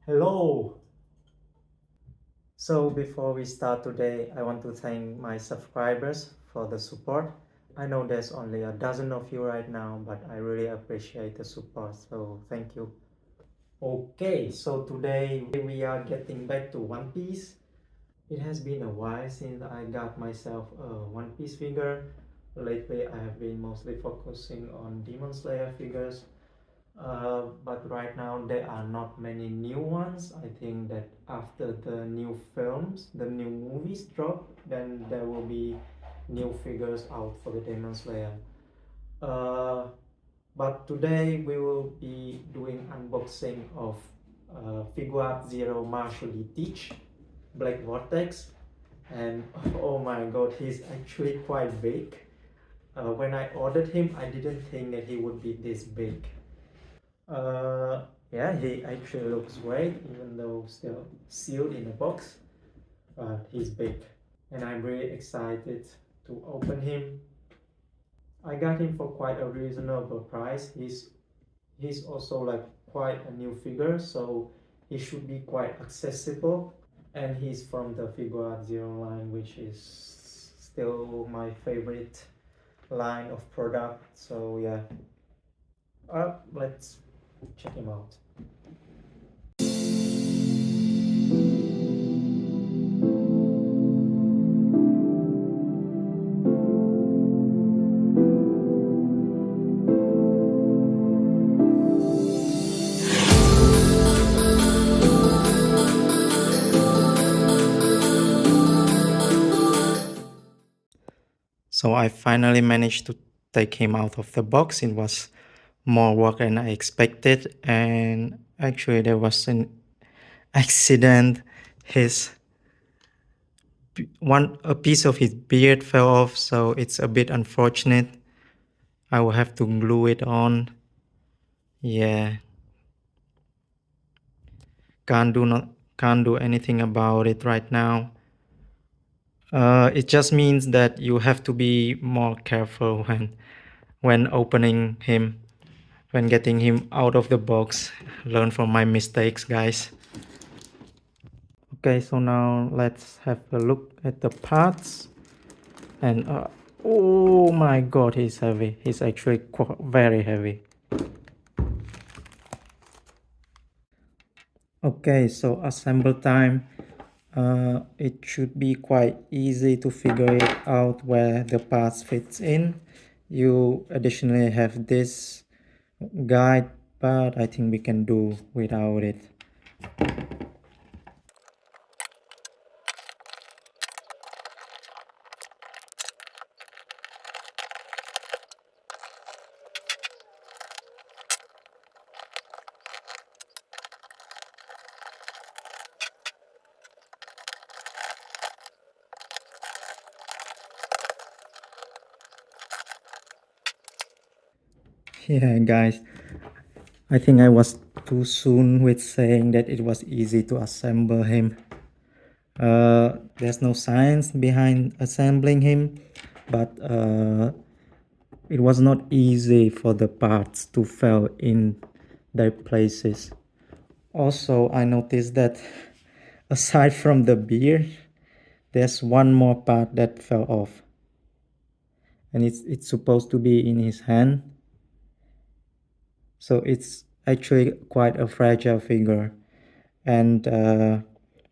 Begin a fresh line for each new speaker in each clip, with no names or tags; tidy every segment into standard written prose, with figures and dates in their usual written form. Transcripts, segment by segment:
Hello. So before we start today, I want to thank my subscribers for the support. I know there's only a dozen of you right now, but I really appreciate the support. So thank you. Okay, so today we are getting back to One Piece. It has been a while since I got myself a One Piece figure. Lately, I have been mostly focusing on Demon Slayer figures. But right now there are not many new ones. I think that after the new films, the new movies drop, then there will be new figures out for the Demon Slayer. Uh, but today we will be doing unboxing of Figuarts Zero Martially Teach Black Vortex, and oh my god, he's actually quite big. When I ordered him, I didn't think that he would be this big. Yeah, he actually looks great, even though still sealed in a box. But he's big, and I'm really excited to open him. I got him for quite a reasonable price. He's also like quite a new figure, so he should be quite accessible. And he's from the Figuarts Zero line, which is still my favorite line of product. So yeah, let's check him out. So I finally managed to take him out of the box. It was more work than I expected, and actually there was an accident. His a piece of his beard fell off, so it's a bit unfortunate. I will have to glue it on. Yeah, can't do anything about it right now. It just means that you have to be more careful when opening him, when getting him out of the box. Learn from my mistakes, guys. Okay, so now let's have a look at the parts. And oh my god, he's heavy. He's actually very heavy. Okay, so assemble time. It should be quite easy to figure it out where the parts fits in. You additionally have this guide, but I think we can do without it. Yeah, guys, I think I was too soon with saying that it was easy to assemble him. There's no science behind assembling him, but it was not easy for the parts to fall in their places. Also, I noticed that aside from the beard, there's one more part that fell off, and it's supposed to be in his hand. So it's actually quite a fragile figure. And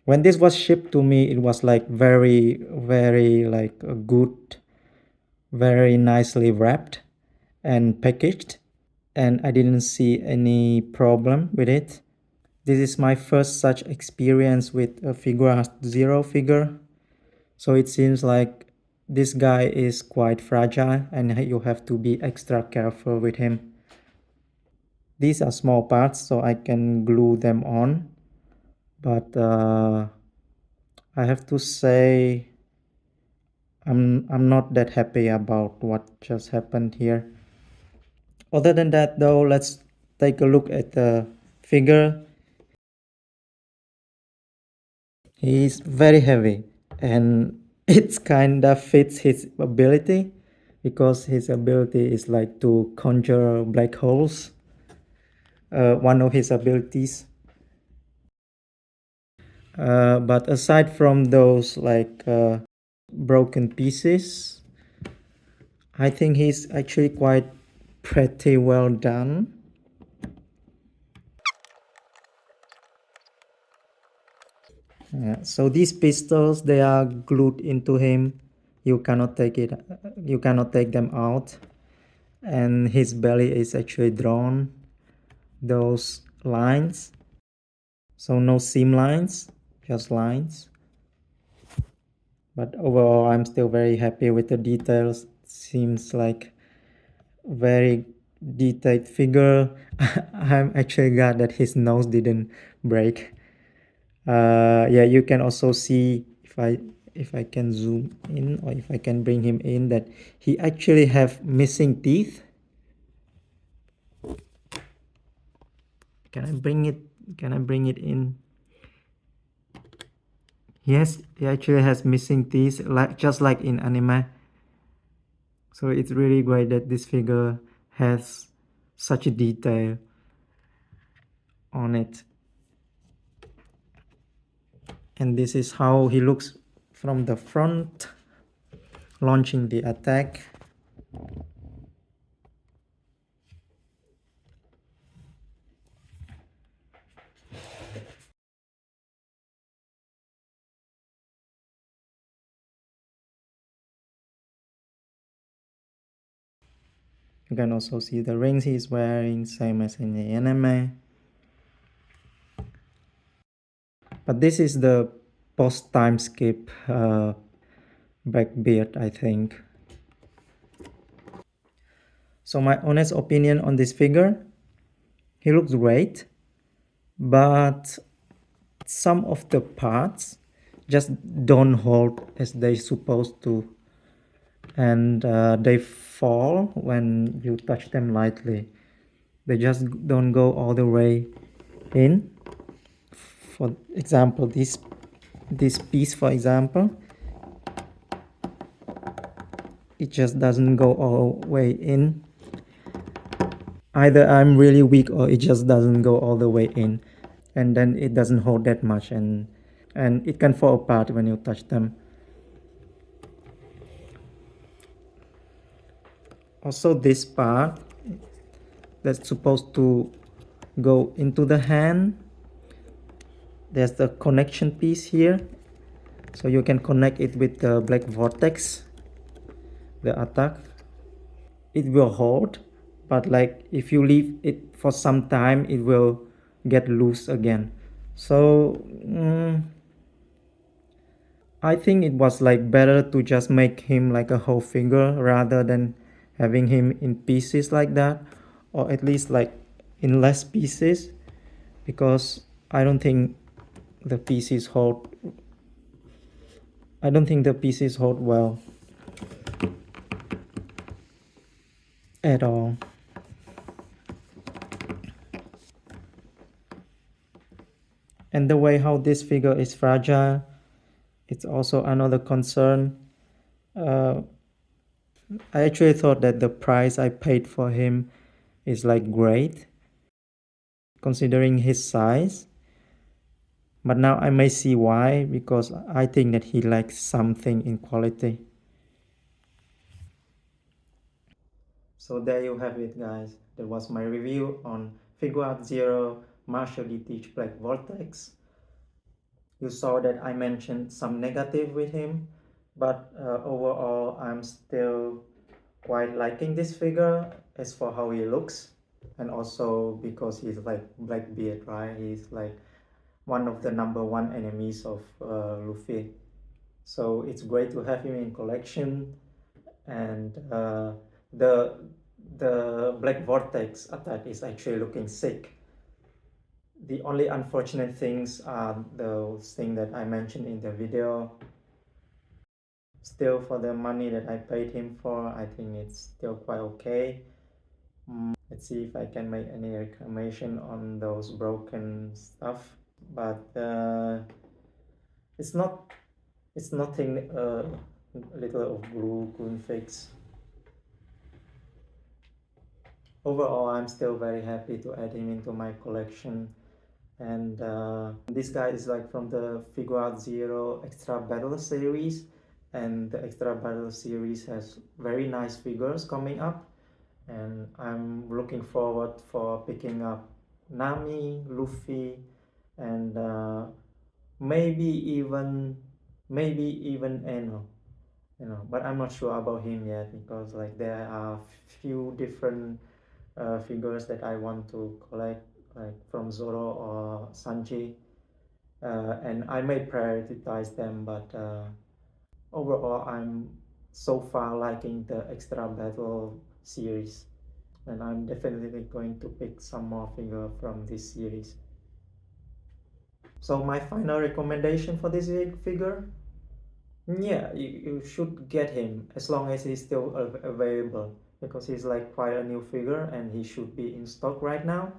when this was shipped to me, it was like very like a good, very nicely wrapped and packaged, and I didn't see any problem with it. This is my first such experience with a Figuarts Zero figure, so it seems like this guy is quite fragile and you have to be extra careful with him. These are small parts, so I can glue them on, but I have to say I'm not that happy about what just happened here. Other than that though, let's take a look at the figure. He's very heavy, and it's kind of fits his ability, because his ability is like to conjure black holes. One of his abilities. But aside from those like broken pieces, I think he's actually quite pretty well done. So these pistols, they are glued into him. You cannot take them out. And his belly is actually drawn, those lines. So no seam lines, just lines. But overall, I'm still very happy with the details. Seems like very detailed figure. I'm actually glad that his nose didn't break. Yeah, you can also see if I can zoom in or if I can bring him in that he actually have missing teeth. Can I bring it? Can I bring it in? Yes, he actually has missing teeth, like just like in anime. So it's really great that this figure has such a detail on it. And this is how he looks from the front, launching the attack. You can also see the rings he's wearing, same as in the anime. But this is the post time skip Blackbeard, I think. So my honest opinion on this figure, he looks great, but some of the parts just don't hold as they supposed to, and they fall when you touch them lightly. They just don't go all the way in. For example, this piece, for example, it just doesn't go all the way in. Either I'm really weak or it just doesn't go all the way in, and then it doesn't hold that much, and it can fall apart when you touch them. Also, this part that's supposed to go into the hand, there's the connection piece here, so you can connect it with the Black Vortex, the attack. It will hold, but like if you leave it for some time, it will get loose again. So I think it was like better to just make him like a whole figure rather than having him in pieces like that, or at least like in less pieces, because the pieces hold I don't think the pieces hold well at all. And the way how this figure is fragile, it's also another concern. uh, I actually thought that the price I paid for him is like great considering his size, but now I may see why, because I think that he lacks something in quality. So there you have it, guys. That was my review on Figuarts Zero Martial Teach Black Vortex. You saw that I mentioned some negative with him, but overall I'm still quite liking this figure as for how he looks, and also because he's like Blackbeard, right? He's like one of the number one enemies of Luffy. So it's great to have him in collection, and the the Black Vortex attack is actually looking sick. The only unfortunate things are those things that I mentioned in the video. Still, for the money that I paid him for, I think it's still quite okay. Let's see if I can make any reclamation on those broken stuff. But it's not. It's nothing. A little of glue couldn't fix. Overall, I'm still very happy to add him into my collection, And this guy is like from the Figuarts Zero Extra Battle series, and the Extra Battle series has very nice figures coming up, and I'm looking forward for picking up Nami, Luffy, and maybe even Eno, but I'm not sure about him yet, because like there are few different figures that I want to collect, like from Zoro or Sanji, and I may prioritize them, but overall I'm so far liking the Extra Battle series, and I'm definitely going to pick some more figure from this series. So my final recommendation for this figure, yeah, you should get him as long as he's still available, because he's like quite a new figure and he should be in stock right now.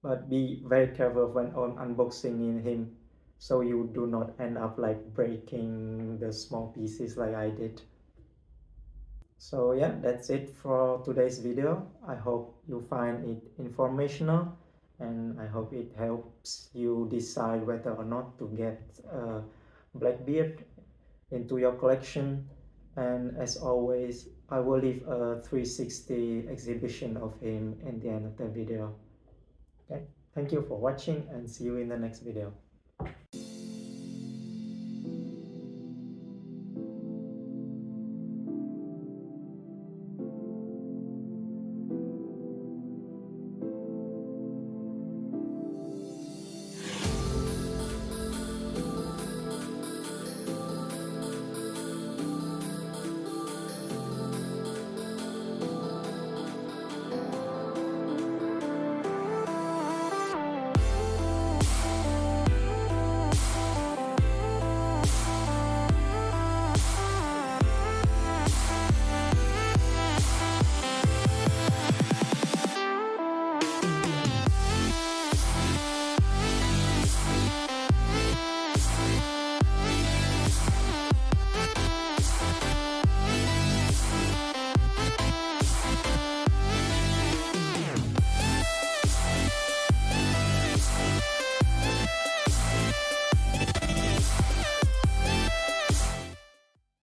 But be very careful when on unboxing in him, so you do not end up like breaking the small pieces like I did. So yeah, that's it for today's video. I hope you find it informational, and I hope it helps you decide whether or not to get Blackbeard into your collection. And as always, I will leave a 360 exhibition of him in the end of the video. Okay, thank you for watching and see you in the next video.